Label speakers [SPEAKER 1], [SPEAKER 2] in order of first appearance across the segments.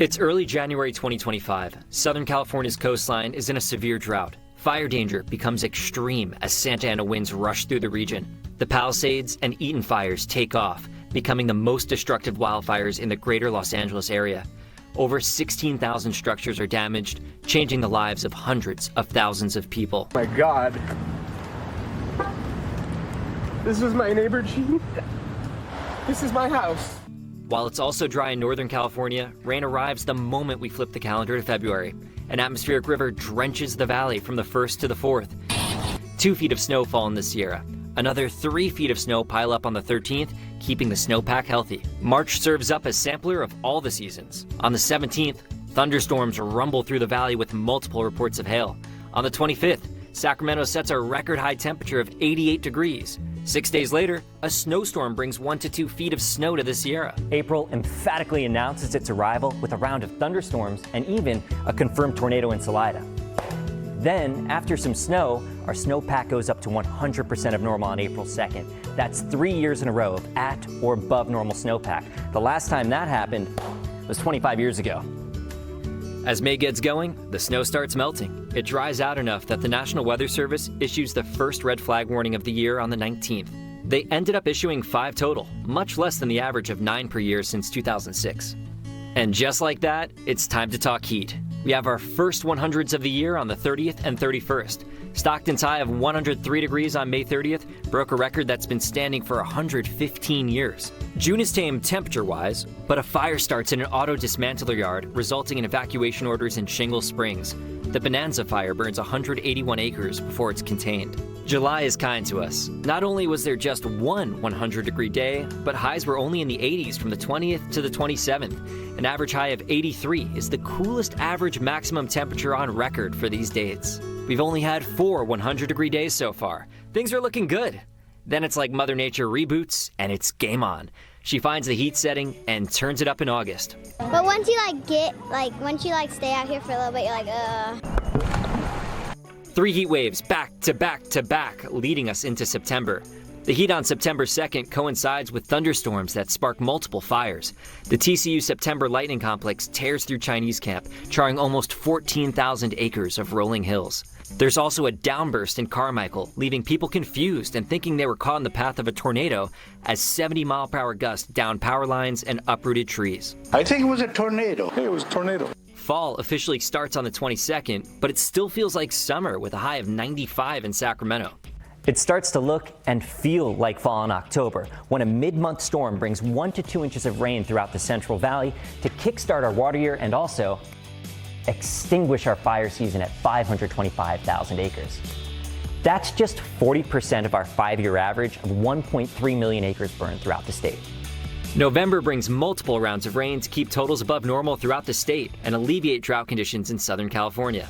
[SPEAKER 1] It's early January 2025. Southern California's coastline is in a severe drought. Fire danger becomes extreme as Santa Ana winds rush through the region. The Palisades and Eaton fires take off, becoming the most destructive wildfires in the greater Los Angeles area. Over 16,000 structures are damaged, changing the lives of hundreds of thousands of people.
[SPEAKER 2] My God. This is my neighbor, Gene. This is my house.
[SPEAKER 1] While it's also dry in Northern California, rain arrives the moment we flip the calendar to February. An atmospheric river drenches the valley from the 1st to the 4th. 2 feet of snow fall in the Sierra. Another 3 feet of snow pile up on the 13th, keeping the snowpack healthy. March serves up a sampler of all the seasons. On the 17th, thunderstorms rumble through the valley with multiple reports of hail. On the 25th, Sacramento sets a record high temperature of 88 degrees. 6 days later, a snowstorm brings 1 to 2 feet of snow to the Sierra.
[SPEAKER 3] April emphatically announces its arrival with a round of thunderstorms and even a confirmed tornado in Salida. Then, after some snow, our snowpack goes up to 100% of normal on April 2nd. That's 3 years in a row of at or above normal snowpack. The last time that happened was 25 years ago.
[SPEAKER 1] As May gets going, the snow starts melting. It dries out enough that the National Weather Service issues the first red flag warning of the year on the 19th. They ended up issuing 5 total, much less than the average of 9 per year since 2006. And just like that, it's time to talk heat. We have our first 100s of the year on the 30th and 31st. Stockton's high of 103 degrees on May 30th broke a record that's been standing for 115 years. June is tame temperature-wise, but a fire starts in an auto dismantler yard, resulting in evacuation orders in Shingle Springs. The Bonanza fire burns 181 acres before it's contained. July is kind to us. Not only was there just one 100-degree day, but highs were only in the 80s from the 20th to the 27th. An average high of 83 is the coolest average maximum temperature on record for these dates. We've only had 4 100-degree days so far. Things are looking good. Then it's like Mother Nature reboots and it's game on. She finds the heat setting and turns it up in August.
[SPEAKER 4] But once you once you stay out here for a little bit, you're
[SPEAKER 1] 3 heat waves back to back to back, leading us into September. The heat on September 2nd coincides with thunderstorms that spark multiple fires. The TCU September Lightning Complex tears through Chinese Camp, charring almost 14,000 acres of rolling hills. There's also a downburst in Carmichael, leaving people confused and thinking they were caught in the path of a tornado as 70-mile-per-hour gusts downed power lines and uprooted trees.
[SPEAKER 5] I think it was a tornado.
[SPEAKER 2] Hey, it was a tornado.
[SPEAKER 1] Fall officially starts on the 22nd, but it still feels like summer with a high of 95 in Sacramento.
[SPEAKER 3] It starts to look and feel like fall in October when a mid-month storm brings 1 to 2 inches of rain throughout the Central Valley to kickstart our water year and also extinguish our fire season at 525,000 acres. That's just 40% of our 5-year average of 1.3 million acres burned throughout the state.
[SPEAKER 1] November brings multiple rounds of rain to keep totals above normal throughout the state and alleviate drought conditions in Southern California.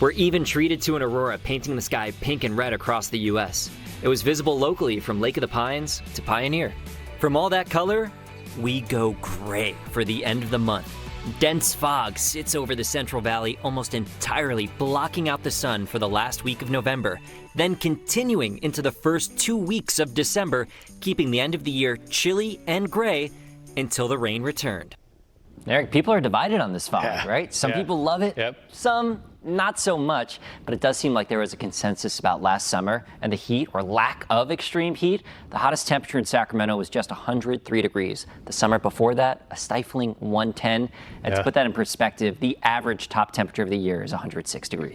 [SPEAKER 1] We're even treated to an aurora painting the sky pink and red across the U.S. It was visible locally from Lake of the Pines to Pioneer. From all that color, we go gray for the end of the month. Dense fog sits over the Central Valley almost entirely, blocking out the sun for the last week of November, then continuing into the first 2 weeks of December, keeping the end of the year chilly and gray until the rain returned.
[SPEAKER 3] Eric, people are divided on this fog, right? Some people love it, some not so much, but it does seem like there was a consensus about last summer and the heat or lack of extreme heat. The hottest temperature in Sacramento was just 103 degrees. The summer before that, a stifling 110. And to put that in perspective, the average top temperature of the year is 106 degrees.